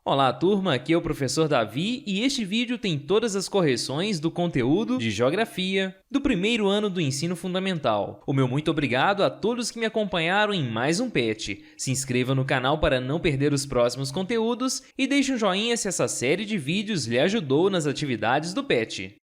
Olá turma, aqui é o professor Davi e este vídeo tem todas as correções do conteúdo de Geografia do primeiro ano do ensino fundamental. O meu muito obrigado a todos que me acompanharam em mais um PET. Se inscreva no canal para não perder os próximos conteúdos e deixe um joinha se essa série de vídeos lhe ajudou nas atividades do PET.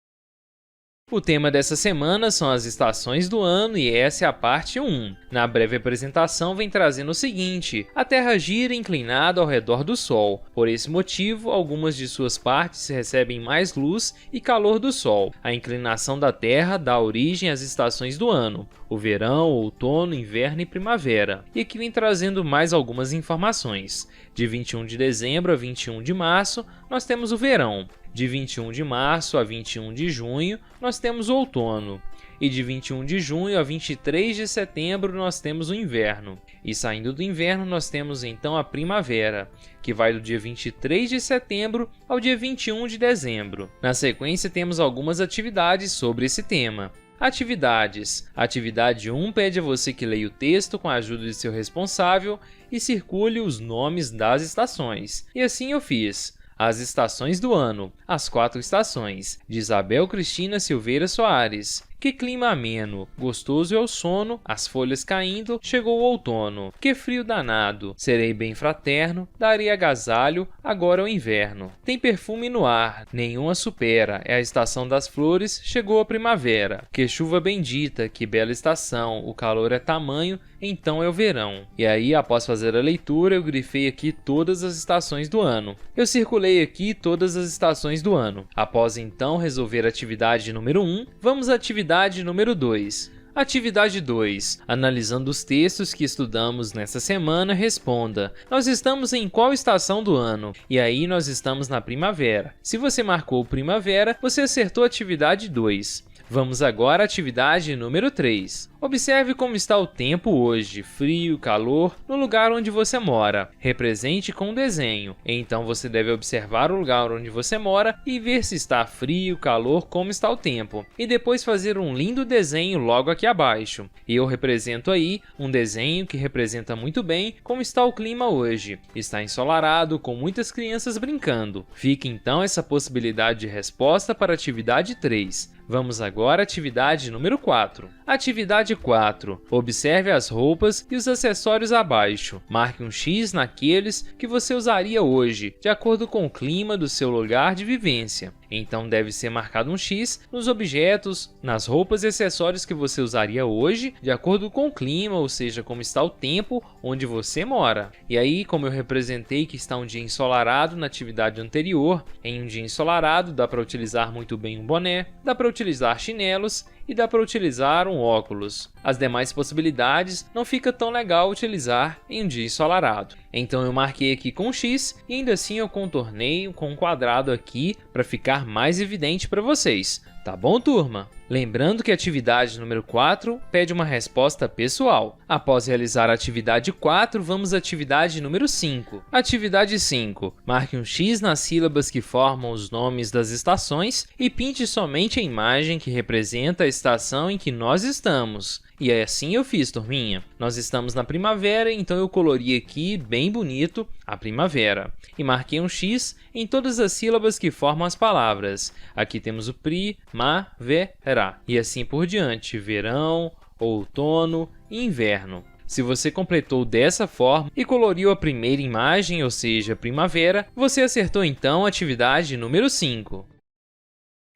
O tema dessa semana são as estações do ano e essa é a parte 1. Na breve apresentação vem trazendo o seguinte: a Terra gira inclinada ao redor do Sol. Por esse motivo, algumas de suas partes recebem mais luz e calor do Sol. A inclinação da Terra dá origem às estações do ano: o verão, outono, inverno e primavera. E aqui vem trazendo mais algumas informações. De 21 de dezembro a 21 de março, nós temos o verão. De 21 de março a 21 de junho, nós temos o outono. E de 21 de junho a 23 de setembro, nós temos o inverno. E saindo do inverno, nós temos então a primavera, que vai do dia 23 de setembro ao dia 21 de dezembro. Na sequência, temos algumas atividades sobre esse tema. Atividades. Atividade 1 pede a você que leia o texto com a ajuda de seu responsável e circule os nomes das estações. E assim eu fiz. As estações do ano. As 4 estações. De Isabel Cristina Silveira Soares. Que clima ameno, gostoso é o sono, as folhas caindo, chegou o outono. Que frio danado, serei bem fraterno, darei agasalho, agora é o inverno. Tem perfume no ar, nenhum a supera, é a estação das flores, chegou a primavera. Que chuva bendita, que bela estação, o calor é tamanho, então é o verão. E aí, após fazer a leitura, eu grifei aqui todas as estações do ano. Eu circulei aqui todas as estações do ano. Após então resolver a atividade número 1, vamos à atividade número 2. Atividade 2. Analisando os textos que estudamos nessa semana, responda: nós estamos em qual estação do ano? E aí nós estamos na primavera. Se você marcou primavera, você acertou a atividade 2. Vamos agora à atividade número 3. Observe como está o tempo hoje, frio, calor, no lugar onde você mora. Represente com um desenho. Então você deve observar o lugar onde você mora e ver se está frio, calor, como está o tempo. E depois fazer um lindo desenho logo aqui abaixo. E eu represento aí um desenho que representa muito bem como está o clima hoje. Está ensolarado, com muitas crianças brincando. Fica então essa possibilidade de resposta para a atividade 3. Vamos agora à atividade número 4. Atividade 4. Observe as roupas e os acessórios abaixo. Marque um X naqueles que você usaria hoje, de acordo com o clima do seu lugar de vivência. Então deve ser marcado um X nos objetos, nas roupas e acessórios que você usaria hoje, de acordo com o clima, ou seja, como está o tempo onde você mora. E aí, como eu representei que está um dia ensolarado na atividade anterior, em um dia ensolarado dá para utilizar muito bem um boné, dá para utilizar chinelos e dá para utilizar um óculos. As demais possibilidades não fica tão legal utilizar em um dia ensolarado. Então eu marquei aqui com X e ainda assim eu contornei com um quadrado aqui para ficar mais evidente para vocês. Tá bom, turma? Lembrando que a atividade número 4 pede uma resposta pessoal. Após realizar a atividade 4, vamos à atividade número 5. Atividade 5. Marque um X nas sílabas que formam os nomes das estações e pinte somente a imagem que representa a estação em que nós estamos. E assim eu fiz, turminha. Nós estamos na primavera, então eu colori aqui, bem bonito, a primavera. E marquei um X em todas as sílabas que formam as palavras. Aqui temos o primavera. E assim por diante, verão, outono e inverno. Se você completou dessa forma e coloriu a primeira imagem, ou seja, primavera, você acertou então a atividade número 5.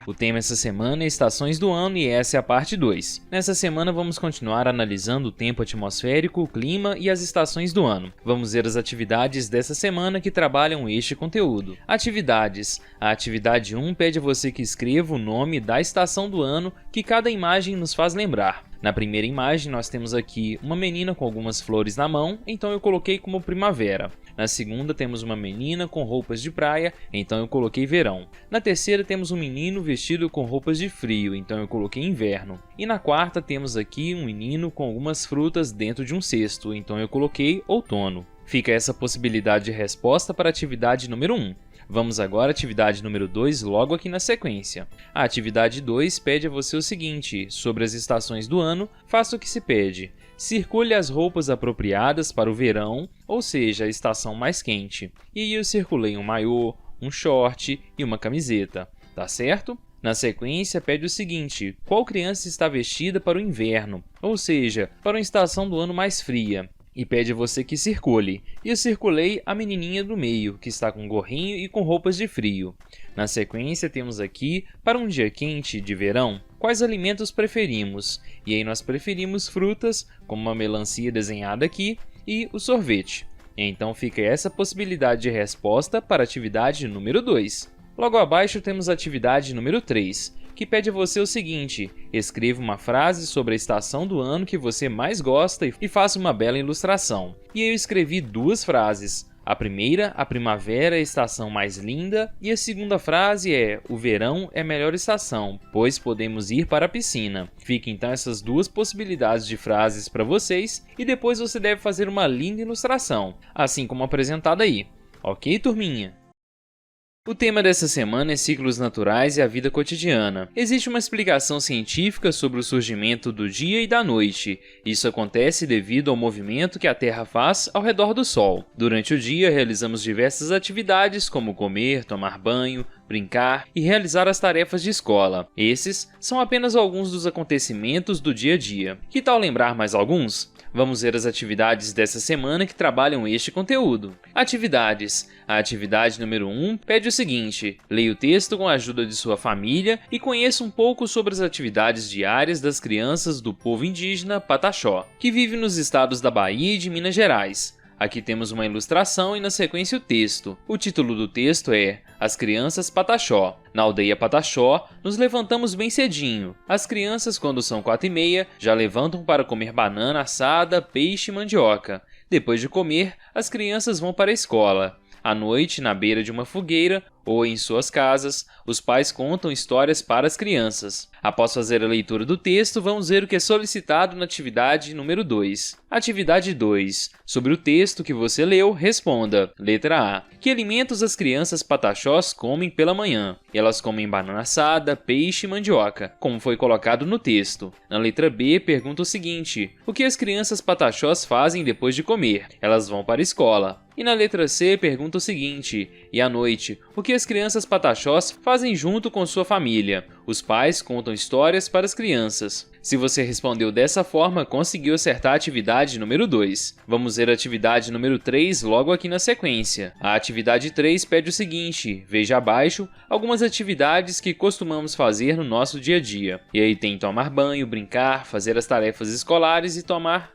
O tema essa semana é estações do ano e essa é a parte 2. Nessa semana vamos continuar analisando o tempo atmosférico, o clima e as estações do ano. Vamos ver as atividades dessa semana que trabalham este conteúdo. Atividades. A atividade 1 pede a você que escreva o nome da estação do ano que cada imagem nos faz lembrar. Na primeira imagem nós temos aqui uma menina com algumas flores na mão, então eu coloquei como primavera. Na segunda temos uma menina com roupas de praia, então eu coloquei verão. Na terceira temos um menino vestido com roupas de frio, então eu coloquei inverno. E na quarta temos aqui um menino com algumas frutas dentro de um cesto, então eu coloquei outono. Fica essa possibilidade de resposta para a atividade número 1. Vamos agora à atividade número 2 logo aqui na sequência. A atividade 2 pede a você o seguinte: sobre as estações do ano, faça o que se pede. circule as roupas apropriadas para o verão, ou seja, a estação mais quente. E aí eu circulei um maiô, um short e uma camiseta, tá certo? Na sequência, pede o seguinte: qual criança está vestida para o inverno, ou seja, para uma estação do ano mais fria? E pede a você que circule. E eu circulei a menininha do meio, que está com gorrinho e com roupas de frio. Na sequência, temos aqui, para um dia quente de verão, quais alimentos preferimos? E aí nós preferimos frutas, como uma melancia desenhada aqui, e o sorvete. Então fica essa possibilidade de resposta para a atividade número 2. Logo abaixo temos a atividade número 3, que pede a você o seguinte: escreva uma frase sobre a estação do ano que você mais gosta e faça uma bela ilustração. E eu escrevi duas frases. A primeira, a primavera é a estação mais linda, e a segunda frase é: o verão é a melhor estação, pois podemos ir para a piscina. Fica então essas duas possibilidades de frases para vocês, e depois você deve fazer uma linda ilustração, assim como apresentado aí. Ok, turminha? O tema dessa semana é ciclos naturais e a vida cotidiana. Existe uma explicação científica sobre o surgimento do dia e da noite. Isso acontece devido ao movimento que a Terra faz ao redor do Sol. Durante o dia, realizamos diversas atividades como comer, tomar banho, brincar e realizar as tarefas de escola. Esses são apenas alguns dos acontecimentos do dia a dia. Que tal lembrar mais alguns? Vamos ver as atividades dessa semana que trabalham este conteúdo. Atividades. A atividade número 1 pede o seguinte: leia o texto com a ajuda de sua família e conheça um pouco sobre as atividades diárias das crianças do povo indígena Pataxó, que vive nos estados da Bahia e de Minas Gerais. Aqui temos uma ilustração e na sequência o texto. O título do texto é As Crianças Pataxó. Na aldeia Pataxó, nos levantamos bem cedinho. As crianças, quando são 4h30, já levantam para comer banana assada, peixe e mandioca. Depois de comer, as crianças vão para a escola. À noite, na beira de uma fogueira ou em suas casas, os pais contam histórias para as crianças. Após fazer a leitura do texto, vamos ver o que é solicitado na atividade número 2. Atividade 2. Sobre o texto que você leu, responda. Letra A. Que alimentos as crianças pataxós comem pela manhã? Elas comem banana assada, peixe e mandioca, como foi colocado no texto. Na letra B, pergunta o seguinte: o que as crianças pataxós fazem depois de comer? Elas vão para a escola. E na letra C, pergunta o seguinte: e à noite, o que as crianças pataxós fazem junto com sua família? Os pais contam histórias para as crianças. Se você respondeu dessa forma, conseguiu acertar a atividade número 2. Vamos ver a atividade número 3 logo aqui na sequência. A atividade 3 pede o seguinte: veja abaixo algumas atividades que costumamos fazer no nosso dia a dia. E aí tem tomar banho, brincar, fazer as tarefas escolares e tomar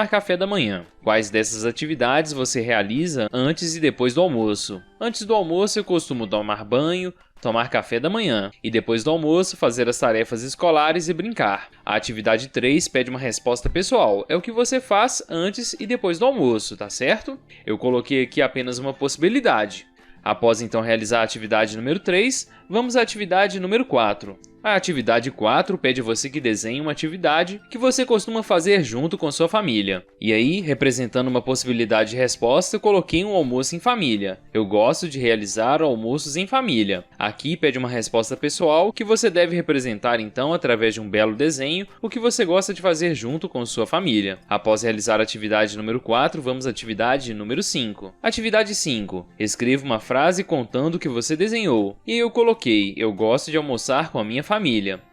café da manhã. Quais dessas atividades você realiza antes e depois do almoço? Antes do almoço eu costumo tomar banho, tomar café da manhã e depois do almoço fazer as tarefas escolares e brincar. A atividade 3 pede uma resposta pessoal, é o que você faz antes e depois do almoço, tá certo? Eu coloquei aqui apenas uma possibilidade. Após então realizar a atividade número 3, vamos à atividade número 4. A atividade 4 pede a você que desenhe uma atividade que você costuma fazer junto com sua família. E aí, representando uma possibilidade de resposta, eu coloquei um almoço em família. Eu gosto de realizar almoços em família. Aqui pede uma resposta pessoal que você deve representar então através de um belo desenho o que você gosta de fazer junto com sua família. Após realizar a atividade número 4, vamos à atividade número 5. Atividade 5. Escreva uma frase contando o que você desenhou. E eu coloquei: eu gosto de almoçar com a minha família.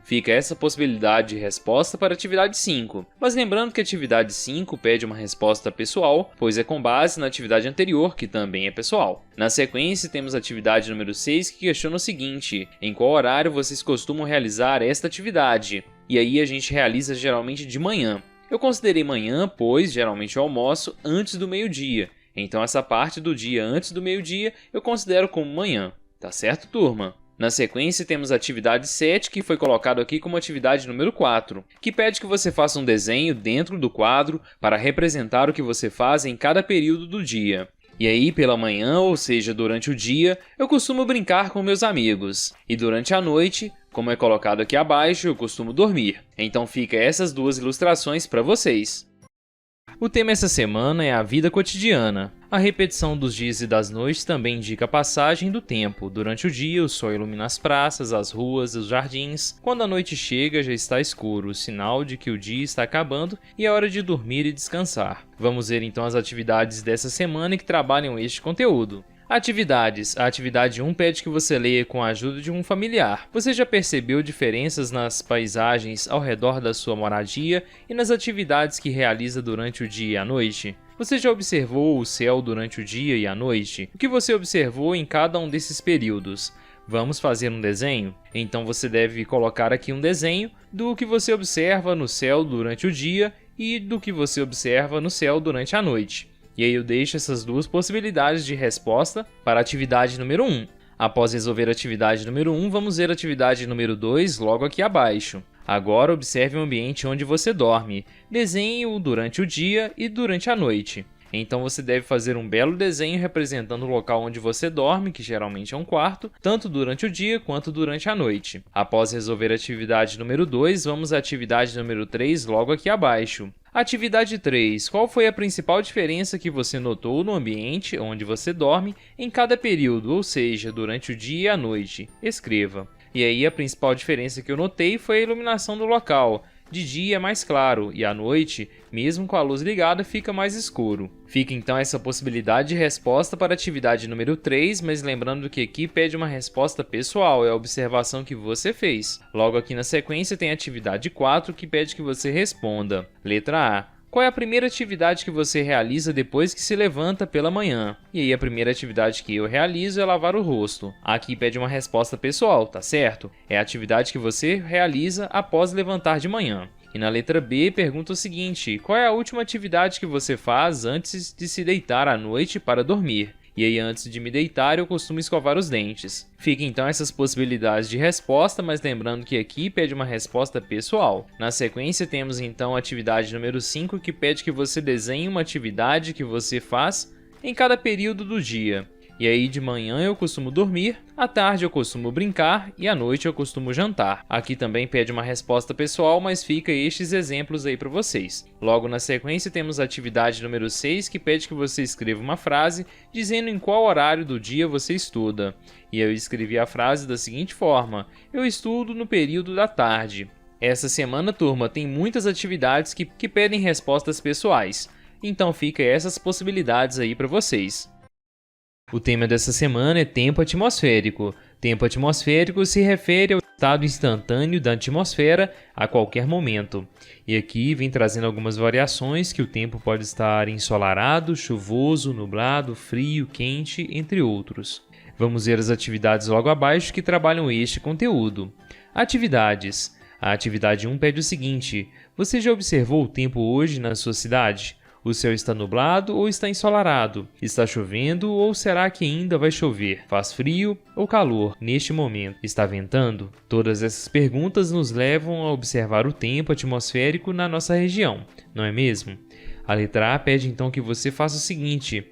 Fica essa possibilidade de resposta para a atividade 5. Mas lembrando que a atividade 5 pede uma resposta pessoal, pois é com base na atividade anterior, que também é pessoal. Na sequência, temos a atividade número 6, que questiona o seguinte: em qual horário vocês costumam realizar esta atividade? E aí a gente realiza geralmente de manhã. Eu considerei manhã, pois geralmente eu almoço antes do meio-dia. Então essa parte do dia antes do meio-dia eu considero como manhã. Tá certo, turma? Na sequência, temos a atividade 7, que foi colocado aqui como atividade número 4, que pede que você faça um desenho dentro do quadro para representar o que você faz em cada período do dia. E aí, pela manhã, ou seja, durante o dia, eu costumo brincar com meus amigos. E durante a noite, como é colocado aqui abaixo, eu costumo dormir. Então fica essas duas ilustrações para vocês. O tema essa semana é a vida cotidiana. A repetição dos dias e das noites também indica a passagem do tempo. Durante o dia, o sol ilumina as praças, as ruas e os jardins. Quando a noite chega, já está escuro, sinal de que o dia está acabando e é hora de dormir e descansar. Vamos ver então as atividades dessa semana que trabalham este conteúdo. Atividades. A atividade 1 pede que você leia com a ajuda de um familiar. Você já percebeu diferenças nas paisagens ao redor da sua moradia e nas atividades que realiza durante o dia e a noite? Você já observou o céu durante o dia e a noite? O que você observou em cada um desses períodos? Vamos fazer um desenho? Então você deve colocar aqui um desenho do que você observa no céu durante o dia e do que você observa no céu durante a noite. E aí eu deixo essas duas possibilidades de resposta para a atividade número 1. Após resolver a atividade número 1, vamos ver a atividade número 2 logo aqui abaixo. Agora observe o ambiente onde você dorme. Desenhe-o durante o dia e durante a noite. Então você deve fazer um belo desenho representando o local onde você dorme, que geralmente é um quarto, tanto durante o dia quanto durante a noite. Após resolver a atividade número 2, vamos à atividade número 3 logo aqui abaixo. Atividade 3. Qual foi a principal diferença que você notou no ambiente onde você dorme em cada período, ou seja, durante o dia e a noite? Escreva. E aí a principal diferença que eu notei foi a iluminação do local. De dia é mais claro e à noite, mesmo com a luz ligada, fica mais escuro. Fica então essa possibilidade de resposta para a atividade número 3, mas lembrando que aqui pede uma resposta pessoal, é a observação que você fez. Logo aqui na sequência tem a atividade 4 que pede que você responda. Letra A. Qual é a primeira atividade que você realiza depois que se levanta pela manhã? E aí a primeira atividade que eu realizo é lavar o rosto. Aqui pede uma resposta pessoal, tá certo? É a atividade que você realiza após levantar de manhã. E na letra B pergunta o seguinte: qual é a última atividade que você faz antes de se deitar à noite para dormir? E aí antes de me deitar eu costumo escovar os dentes. Fica então essas possibilidades de resposta, mas lembrando que aqui pede uma resposta pessoal. Na sequência temos então a atividade número 5 que pede que você desenhe uma atividade que você faz em cada período do dia. E aí de manhã eu costumo dormir, à tarde eu costumo brincar e à noite eu costumo jantar. Aqui também pede uma resposta pessoal, mas fica estes exemplos aí para vocês. Logo na sequência temos a atividade número 6 que pede que você escreva uma frase dizendo em qual horário do dia você estuda. E eu escrevi a frase da seguinte forma: eu estudo no período da tarde. Essa semana, turma, tem muitas atividades que pedem respostas pessoais. Então fica essas possibilidades aí para vocês. O tema dessa semana é tempo atmosférico. Tempo atmosférico se refere ao estado instantâneo da atmosfera a qualquer momento. E aqui vem trazendo algumas variações que o tempo pode estar ensolarado, chuvoso, nublado, frio, quente, entre outros. Vamos ver as atividades logo abaixo que trabalham este conteúdo. Atividades. A atividade 1 pede o seguinte: você já observou o tempo hoje na sua cidade? O céu está nublado ou está ensolarado? Está chovendo ou será que ainda vai chover? Faz frio ou calor neste momento? Está ventando? Todas essas perguntas nos levam a observar o tempo atmosférico na nossa região, não é mesmo? A letra A pede então que você faça o seguinte: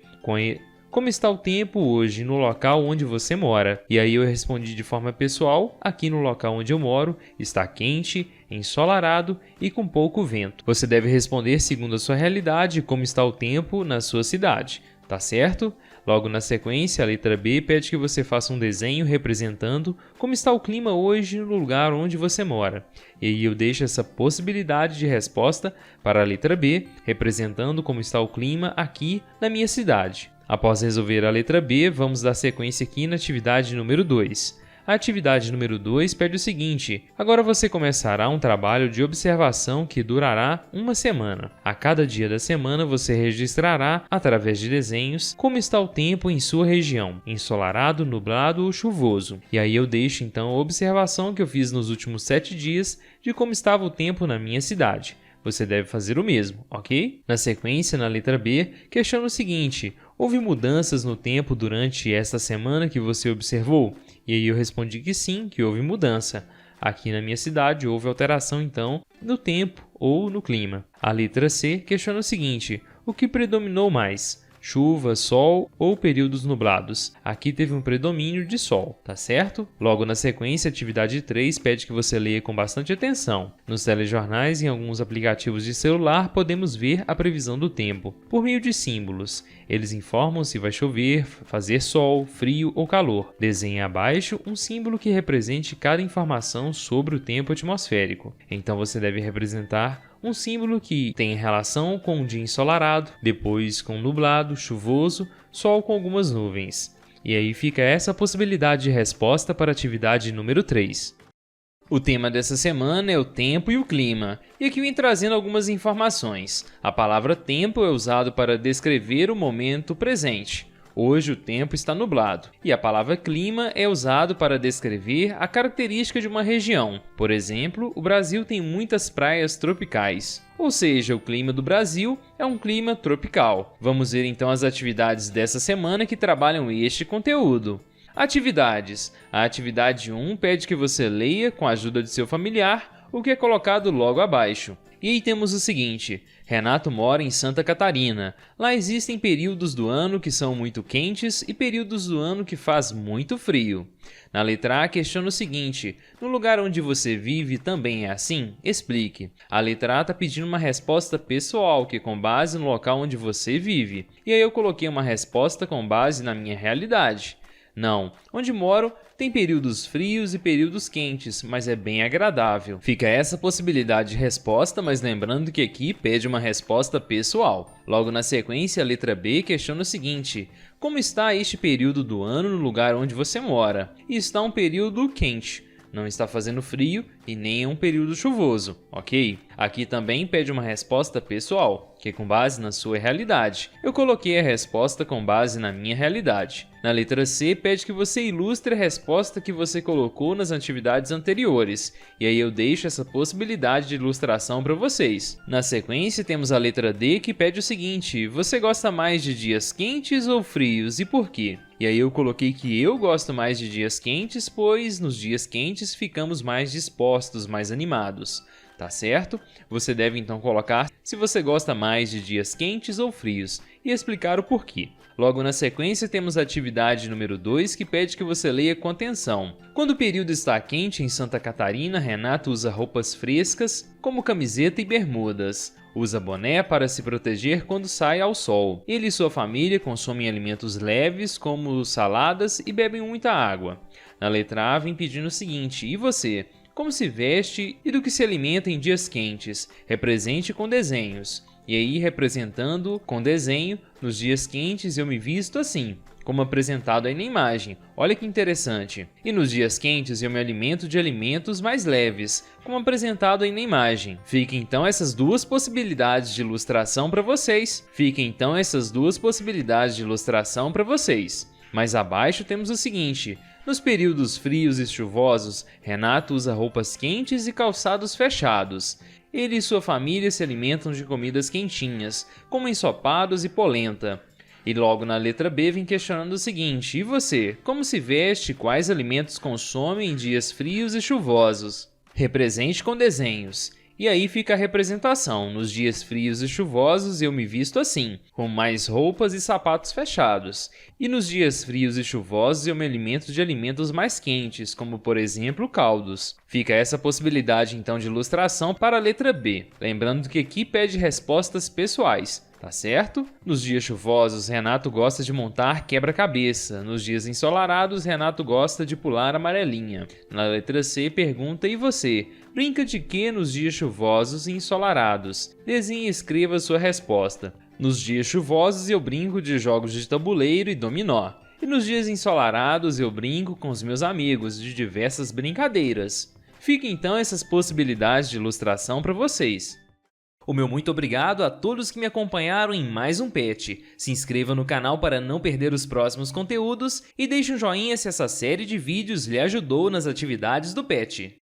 como está o tempo hoje no local onde você mora? E aí eu respondi de forma pessoal: aqui no local onde eu moro está quente, ensolarado e com pouco vento. Você deve responder segundo a sua realidade como está o tempo na sua cidade, tá certo? Logo na sequência, a letra B pede que você faça um desenho representando como está o clima hoje no lugar onde você mora. E aí eu deixo essa possibilidade de resposta para a letra B, representando como está o clima aqui na minha cidade. Após resolver a letra B, vamos dar sequência aqui na atividade número 2. A atividade número 2 pede o seguinte: agora você começará um trabalho de observação que durará uma semana. A cada dia da semana você registrará, através de desenhos, como está o tempo em sua região, ensolarado, nublado ou chuvoso. E aí eu deixo então a observação que eu fiz nos últimos 7 dias de como estava o tempo na minha cidade. Você deve fazer o mesmo, ok? Na sequência, na letra B, questiona o seguinte: houve mudanças no tempo durante esta semana que você observou? E aí eu respondi que sim, que houve mudança. Aqui na minha cidade houve alteração então no tempo ou no clima. A letra C questiona o seguinte: o que predominou mais? chuva, sol ou períodos nublados. Aqui teve um predomínio de sol, tá certo? Logo na sequência, a atividade 3 pede que você leia com bastante atenção. Nos telejornais e em alguns aplicativos de celular, podemos ver a previsão do tempo, por meio de símbolos. Eles informam se vai chover, fazer sol, frio ou calor. Desenhe abaixo um símbolo que represente cada informação sobre o tempo atmosférico. Então você deve representar um símbolo que tem relação com um dia ensolarado, depois com nublado, chuvoso, sol com algumas nuvens. E aí fica essa possibilidade de resposta para a atividade número 3. O tema dessa semana é o tempo e o clima, e aqui vem trazendo algumas informações. A palavra tempo é usado para descrever o momento presente. Hoje o tempo está nublado, e a palavra clima é usado para descrever a característica de uma região. Por exemplo, o Brasil tem muitas praias tropicais, ou seja, o clima do Brasil é um clima tropical. Vamos ver então as atividades dessa semana que trabalham este conteúdo. Atividades. A atividade 1 pede que você leia, com a ajuda de seu familiar, o que é colocado logo abaixo. E aí temos o seguinte: Renato mora em Santa Catarina. Lá existem períodos do ano que são muito quentes e períodos do ano que faz muito frio. Na letra A, questiona o seguinte: no lugar onde você vive também é assim? Explique. A letra A está pedindo uma resposta pessoal, que é com base no local onde você vive. E aí eu coloquei uma resposta com base na minha realidade. Não, onde moro tem períodos frios e períodos quentes, mas é bem agradável. Fica essa possibilidade de resposta, mas lembrando que aqui pede uma resposta pessoal. Logo na sequência, a letra B questiona o seguinte: como está este período do ano no lugar onde você mora? E está um período quente. Não está fazendo frio e nem é um período chuvoso, ok? Aqui também pede uma resposta pessoal, que é com base na sua realidade. Eu coloquei a resposta com base na minha realidade. Na letra C, pede que você ilustre a resposta que você colocou nas atividades anteriores, e aí eu deixo essa possibilidade de ilustração para vocês. Na sequência, temos a letra D, que pede o seguinte: você gosta mais de dias quentes ou frios e por quê? E aí eu coloquei que eu gosto mais de dias quentes, pois nos dias quentes ficamos mais dispostos, mais animados. Tá certo? Você deve então colocar se você gosta mais de dias quentes ou frios e explicar o porquê. Logo na sequência temos a atividade número 2, que pede que você leia com atenção. Quando o período está quente em Santa Catarina, Renato usa roupas frescas, como camiseta e bermudas. Usa boné para se proteger quando sai ao sol. Ele e sua família consomem alimentos leves, como saladas, e bebem muita água. Na letra A vem pedindo o seguinte: e você? Como se veste e do que se alimenta em dias quentes? Represente com desenhos. E aí, representando com desenho, nos dias quentes eu me visto assim, como apresentado aí na imagem. Olha que interessante. E nos dias quentes eu me alimento de alimentos mais leves, como apresentado aí na imagem. Fiquem então essas duas possibilidades de ilustração para vocês. Mais abaixo temos o seguinte: nos períodos frios e chuvosos, Renato usa roupas quentes e calçados fechados. Ele e sua família se alimentam de comidas quentinhas, como ensopados e polenta. E logo na letra B vem questionando o seguinte: e você? Como se veste e quais alimentos consome em dias frios e chuvosos? Represente com desenhos. E aí fica a representação: nos dias frios e chuvosos eu me visto assim, com mais roupas e sapatos fechados. E nos dias frios e chuvosos eu me alimento de alimentos mais quentes, como por exemplo caldos. Fica essa possibilidade então de ilustração para a letra B. Lembrando que aqui pede respostas pessoais. Tá certo? Nos dias chuvosos, Renato gosta de montar quebra-cabeça. Nos dias ensolarados, Renato gosta de pular amarelinha. Na letra C, pergunta: e você? Brinca de quê nos dias chuvosos e ensolarados? Desenhe e escreva sua resposta. Nos dias chuvosos, eu brinco de jogos de tabuleiro e dominó. E nos dias ensolarados, eu brinco com os meus amigos de diversas brincadeiras. Fiquem então essas possibilidades de ilustração para vocês. O meu muito obrigado a todos que me acompanharam em mais um PET. Se inscreva no canal para não perder os próximos conteúdos e deixe um joinha se essa série de vídeos lhe ajudou nas atividades do PET.